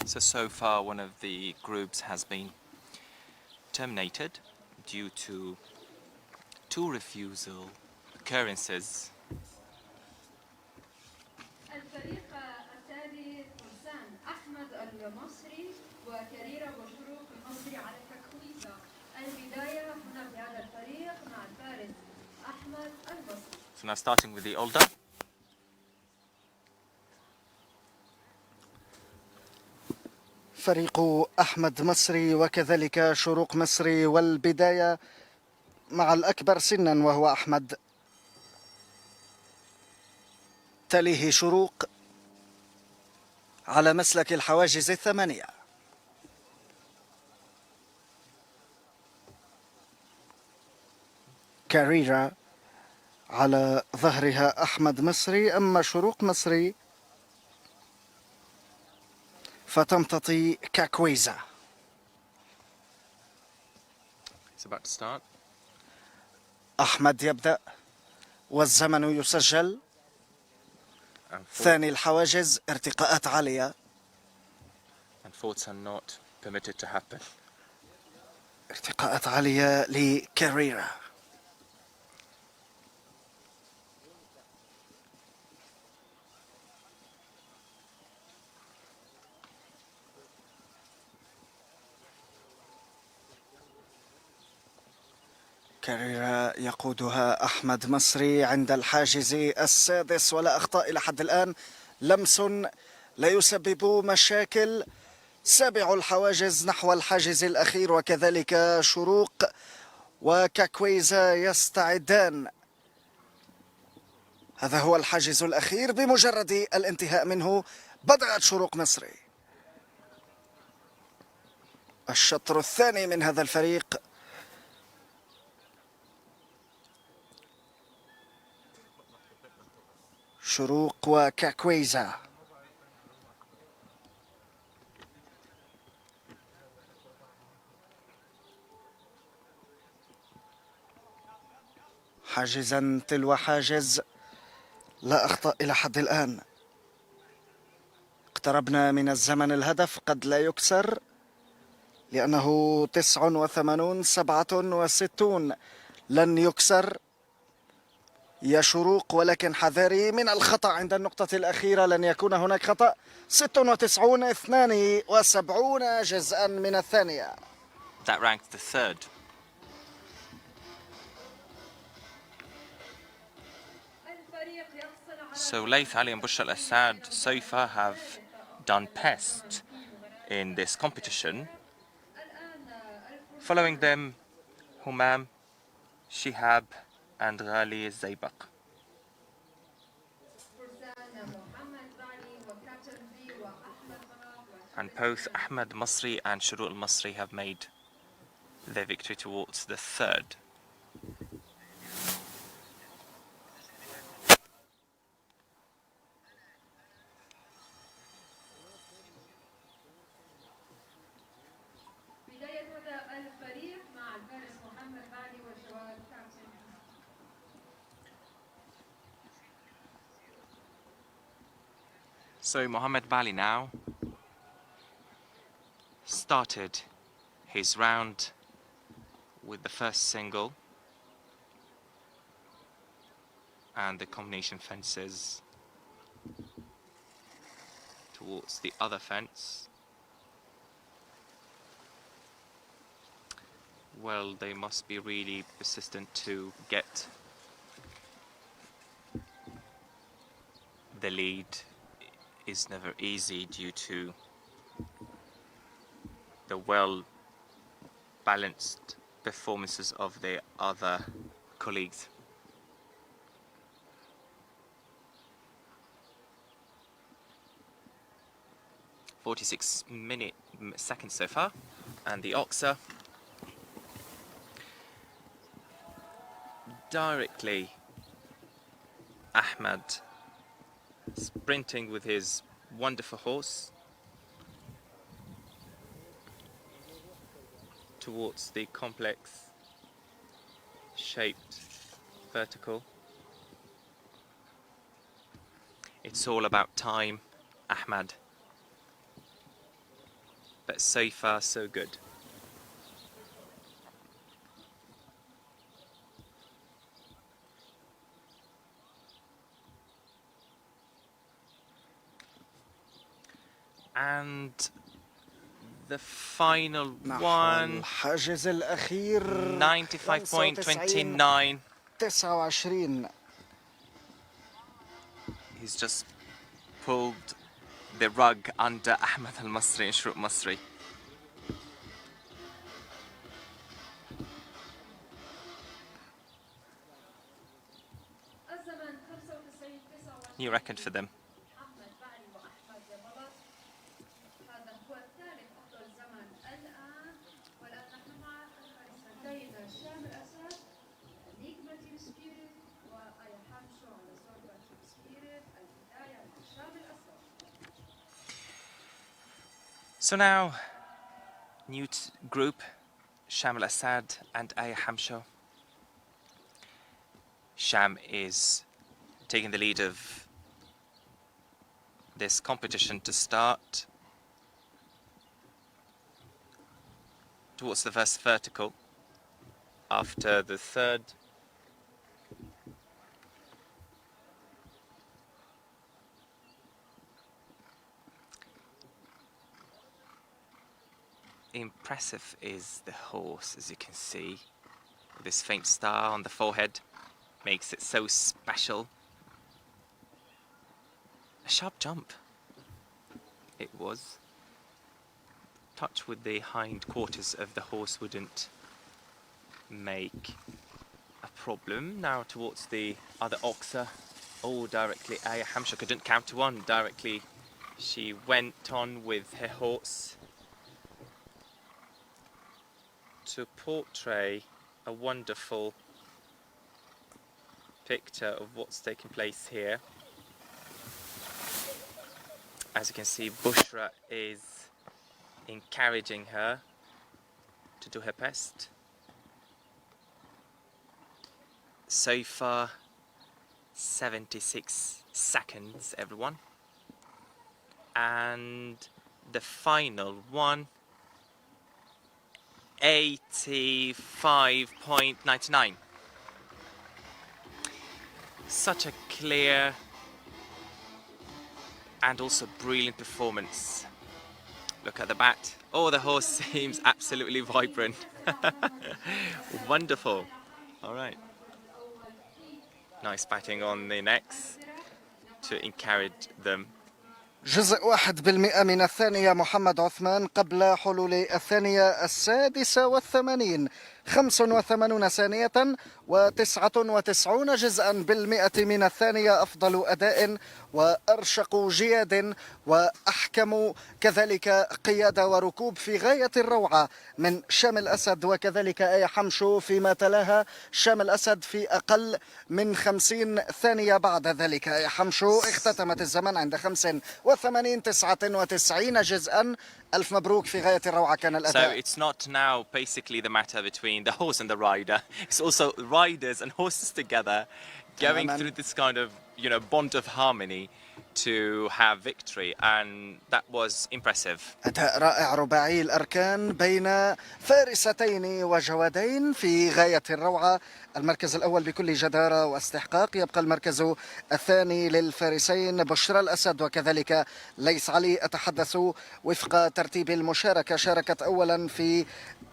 So far one of the groups has been terminated due to two refusal occurrences. الفريق الثاني فرسان أحمد المصري وكريرة وشروق المصري على تكويسة. البداية هنا بهذا الفريق مع الفارس أحمد المصري. So now starting with the older. فريق أحمد مصري وكذلك شروق مصري، والبداية مع الأكبر سنا وهو أحمد، تليه شروق على مسلك الحواجز الثمانية. كاريرا على ظهرها أحمد مصري، أما شروق مصري فتمتطي كاكويزا. It's about to start. أحمد يبدأ والزمن يسجل. ثاني الحواجز ارتقاءات عالية. And faults are not permitted to happen. ارتقاءات عالية لكاريرا. كاريرا يقودها أحمد مصري عند الحاجز السادس ولا أخطاء إلى حد الآن. لمس لا يسبب مشاكل. سابع الحواجز نحو الحاجز الأخير، وكذلك شروق وكاكويزا يستعدان. هذا هو الحاجز الأخير، بمجرد الانتهاء منه بدأت شروق مصري. الشطر الثاني من هذا الفريق. شروق وكاكويزا. حاجزا تلو حاجز، لا أخطاء إلى حد الآن. اقتربنا من الزمن الهدف، قد لا يكسر لأنه 89 67 لن يكسر يا شروق، ولكن حذاري من الخطأ عند النقطة الأخيرة، لن يكون هناك خطأ. 96 72 جزءا من الثانية. That ranked the third. So Laith Ali and Bushra al-Assad so far have done best in this competition. Following them, Humam, Shihab and Ghali Zaybaq. And both Ahmad Masri and Shurul Masri have made their victory towards the third. So Mohammed Bali now started his round with the first single and the combination fences towards the other fence. Well, they must be really persistent to get the lead. Is never easy due to the well-balanced performances of their other colleagues. seconds so far, and the Oxer directly Ahmad sprinting with his wonderful horse towards the complex shaped vertical. It's all about time. Ahmad but so far so good. And the final one, الحاجز الأخير 95.29. 29. He's just pulled the rug under Ahmed al-Masri and Shruq Masri. New record for them. So now, new group, Sham al-Asad and Aya Hamsho. Sham is taking the lead of this competition to start towards the first vertical. After the third, impressive is the horse, as you can see. This faint star on the forehead makes it so special. A sharp jump. It was. Touch with the hind quarters of the horse wouldn't make a problem. Now towards the other oxer. Oh, directly Aya Hamsha couldn't count to one. Directly she went on with her horse to portray a wonderful picture of what's taking place here. As you can see, Bushra is encouraging her to do her best. So far, 76 seconds, everyone. And the final one, 85.99. Such a clear and also brilliant performance. Look at the bat. Oh, the horse seems absolutely vibrant. Wonderful. All right. Nice batting on the necks to encourage them. جزء 1% من الثانية محمد عثمان قبل حلول الثانية 86. 85 ثانية و99 جزءا بالمئة من الثانية. أفضل أداء وأرشق جياد وأحكم كذلك قيادة وركوب في غاية الروعة من شام الأسد وكذلك آية حمشو. فيما تلاها شام الأسد في أقل من 50 ثانية. بعد ذلك آية حمشو اختتمت الزمن عند 85.99 جزءا. ألف مبروك، في غاية الروعة كان الأداء. So it's not now basically the matter between the horse and the rider. It's also riders and horses together going through this kind of, bond of harmony to have victory, and that was impressive. أداء رائع رباعي الأركان بين فارستين وجوادين في غاية الروعة. المركز الأول بكل جدارة واستحقاق. يبقى المركز الثاني للفارسين بشرى الأسد وكذلك ليث علي. أتحدث وفق ترتيب المشاركة. شاركت أولا في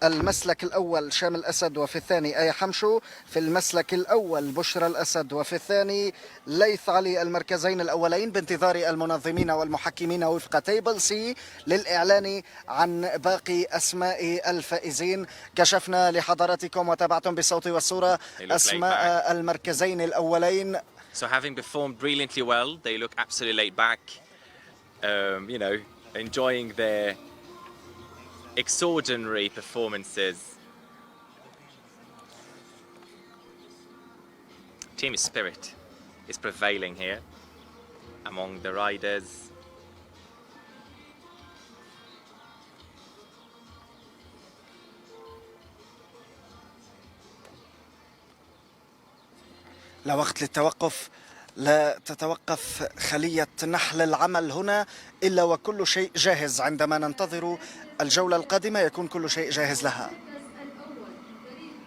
المسلك الأول شام الأسد وفي الثاني آية حمشو. في المسلك الأول بشرى الأسد وفي الثاني ليث علي. المركزين الأولين بانتظار المنظمين والمحكمين وفق تيبل سي للإعلان عن باقي أسماء الفائزين. كشفنا لحضراتكم وتابعتم بالصوت والصورة أسماء المركزين الأولين. So having performed brilliantly well, they look absolutely laid back, enjoying their extraordinary performances. Team spirit is prevailing here among the riders. لا وقت للتوقف لا تتوقف خلية نحل العمل هنا إلا وكل شيء جاهز. عندما ننتظر الجولة القادمة يكون كل شيء جاهز لها. الأول فريق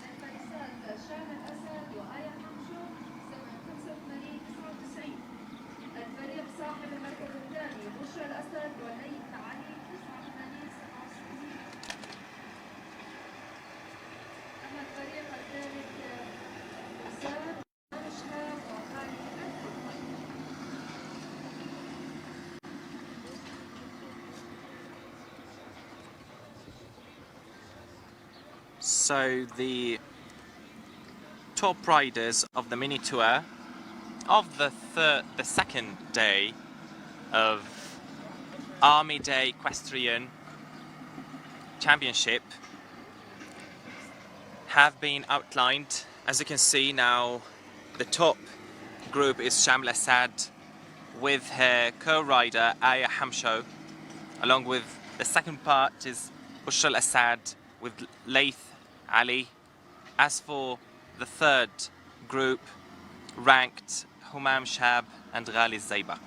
الفارسات شام الأسد وآية حمشو سنة 85 99. الفريق صاحب المركز الثاني بشرى الأسد وليث علي 89 67. أما الفريق الثالث وسام وشهاب وخالد. So the top riders of the mini tour of the second day of Army Day Equestrian Championship have been outlined. As you can see now, the top group is Sham al-Assad with her co-rider Aya Hamsho, along with the second part is Bushra al-Assad with Laith Ali. As for the third group, ranked Humam Shab and Ghali Zayba.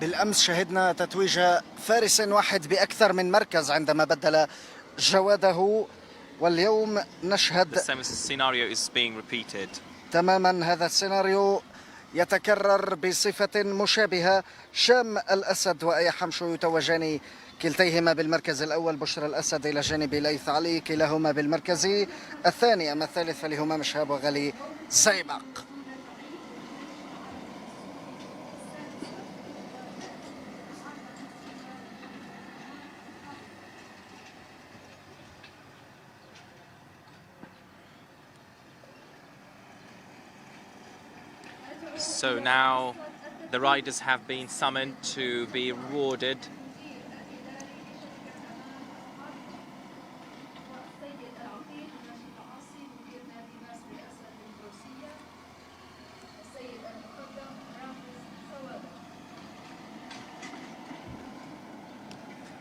بالأمس شهدنا تتويج فارس واحد بأكثر من مركز عندما بدل جواده، واليوم نشهد The same scenario is being repeated. تماما هذا السيناريو يتكرر بصفة مشابهة. شام الأسد وآية حمشو يتوجان كلتيهما بالمركز الأول، بشرى الأسد إلى جانب ليث علي كلاهما بالمركز الثاني، أما الثالث فلهما شهاب وغالي زيبق. So now the riders have been summoned to be rewarded.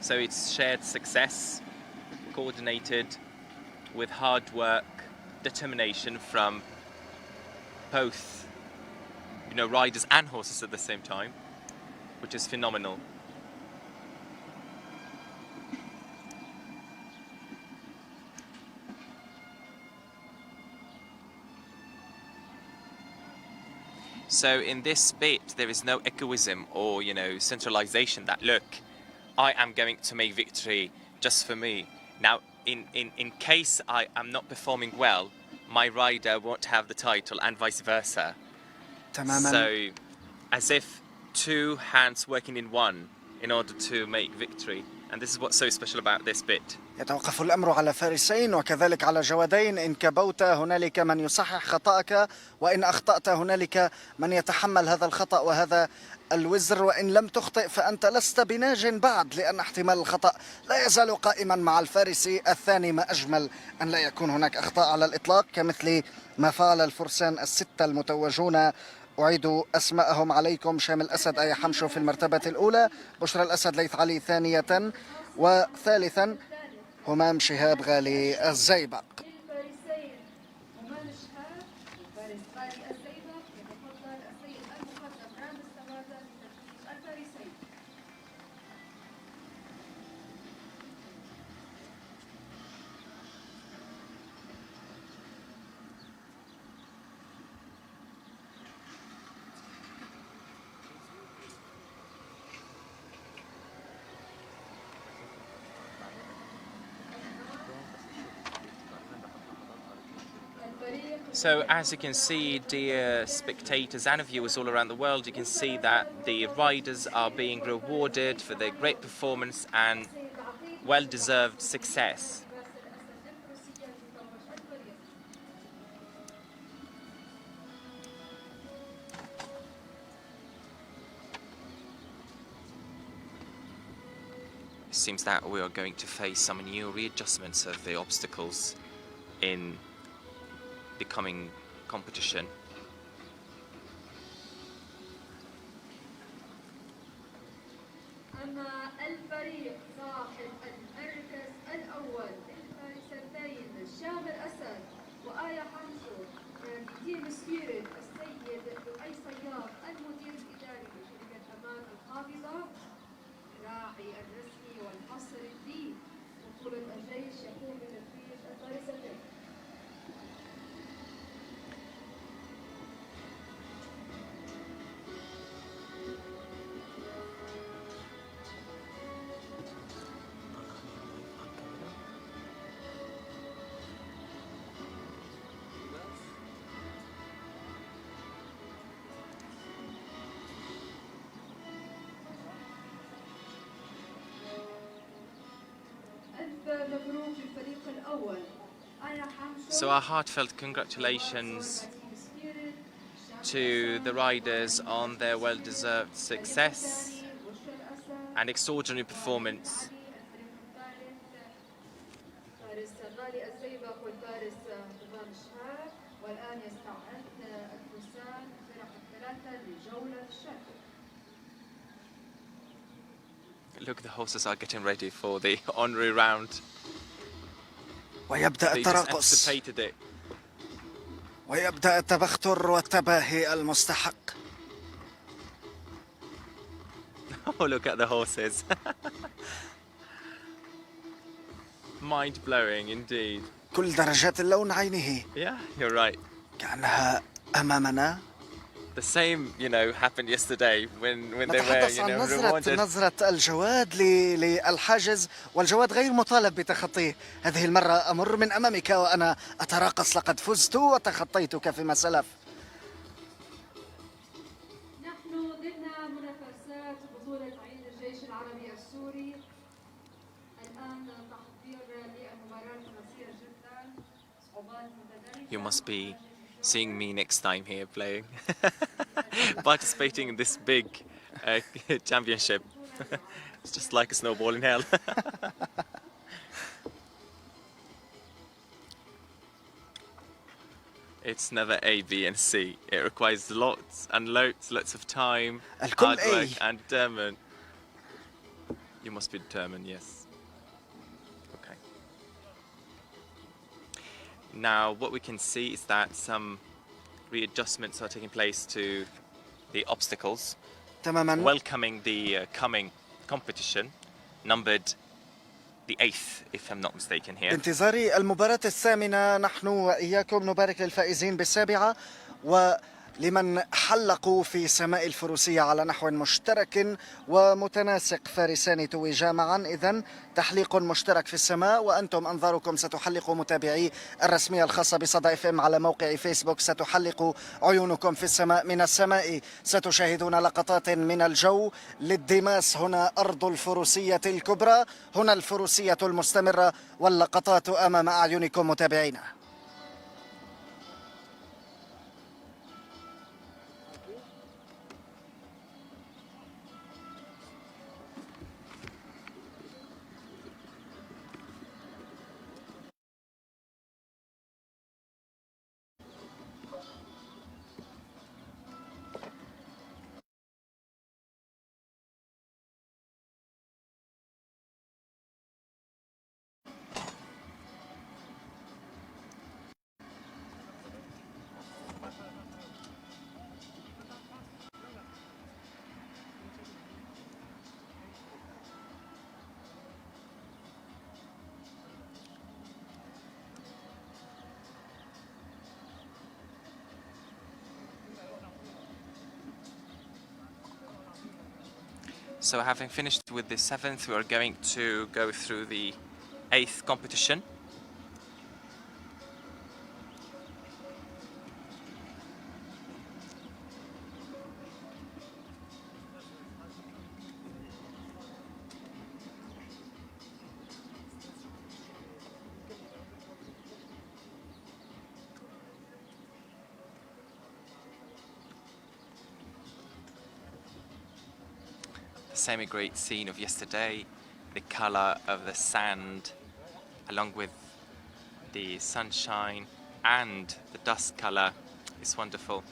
So it's shared success, coordinated with hard work, determination from both, riders and horses at the same time, which is phenomenal. So in this bit, there is no egoism or, centralization that, look, I am going to make victory just for me. Now, in case I am not performing well, my rider won't have the title and vice versa. So, as if two hands working in one in order to make victory. And this is what's so special about this bit. يتوقف الأمر على فارسين وكذلك على جوادين. إن كبوت هنالك من يصحح خطأك، وإن أخطأت هنالك من يتحمل هذا الخطأ وهذا الوزر، وإن لم تخطئ فأنت لست بناج بعد، لأن احتمال الخطأ لا يزال قائما مع الفارس الثاني. ما أجمل أن لا يكون هناك أخطاء على الإطلاق، كمثل ما فعل الفرسان الستة المتوجون. أعيد أسماءهم عليكم: شام الأسد آية حمشو في المرتبة الأولى، بشرى الأسد ليث علي ثانية، وثالثا همام شهاب غالي الزيبق. So as you can see, dear spectators and viewers all around the world, you can see that the riders are being rewarded for their great performance and well-deserved success. It seems that we are going to face some new readjustments of the obstacles in the coming competition. أما الفريق صاحب المركز الأول الفارستين شام الأسد وآية حمشو تيم سبيريت السيد بيد لؤي صياد المدير الإداري لشركة أمان القابضة راعي الرسمي والحصري بطولة الجيش يقوم بتنفيذ الفارستين. مبروك للفريق الأول. So our heartfelt congratulations to the riders on their well-deserved success and extraordinary performance. فارس غالي الزيبق والفارس نظام الشهاب، والآن يستعد الفرسان الفرق الثلاثة لجولة الشاكر. Look, the horses are getting ready for the honorary round. ويبدأ They just التراقص anticipated it. ويبدأ التبختر والتباهي المستحق. Oh, look at the horses. Mind-blowing indeed. كل درجات اللون عينه. Yeah, you're right. كأنها أمامنا. The same, happened yesterday when they were, نتحدث عن rewarded. نظرة الجواد للحاجز، والجواد غير مطالب بتخطيه. هذه المرة أمر من أمامك وأنا أتراقص، لقد فزت وتخطيتك فيما سلف. نحن ضمن منافسات بطولة عيد الجيش العربي السوري. الآن تحضير للمباراة قصيرة جدا، صعوبات متدرجة. You must be seeing me next time here playing, participating in this big championship. It's just like a snowball in hell. It's never A, B and C. It requires lots and lots of time, hard work and determined. You must be determined, yes. Okay. Now what we can see is that some readjustments are taking place to the obstacles, تماما. welcoming the coming competition, numbered the 8th if I'm not mistaken here. بانتظار المباراة الثامنة، نحن وإياكم نبارك للفائزين بالسابعة ولمن حلقوا في سماء الفروسية على نحو مشترك ومتناسق. فارسان توجا معا، إذن تحليق مشترك في السماء، وأنتم أنظاركم ستحلق متابعي الرسمية الخاصة بصدى FM على موقع فيسبوك، ستحلق عيونكم في السماء. من السماء ستشاهدون لقطات من الجو للدماس. هنا أرض الفروسية الكبرى، هنا الفروسية المستمرة، واللقطات أمام أعينكم متابعينا. So having finished with the 7th, we are going to go through the 8th competition. Semi-great scene of yesterday, the color of the sand along with the sunshine and the dust color is wonderful.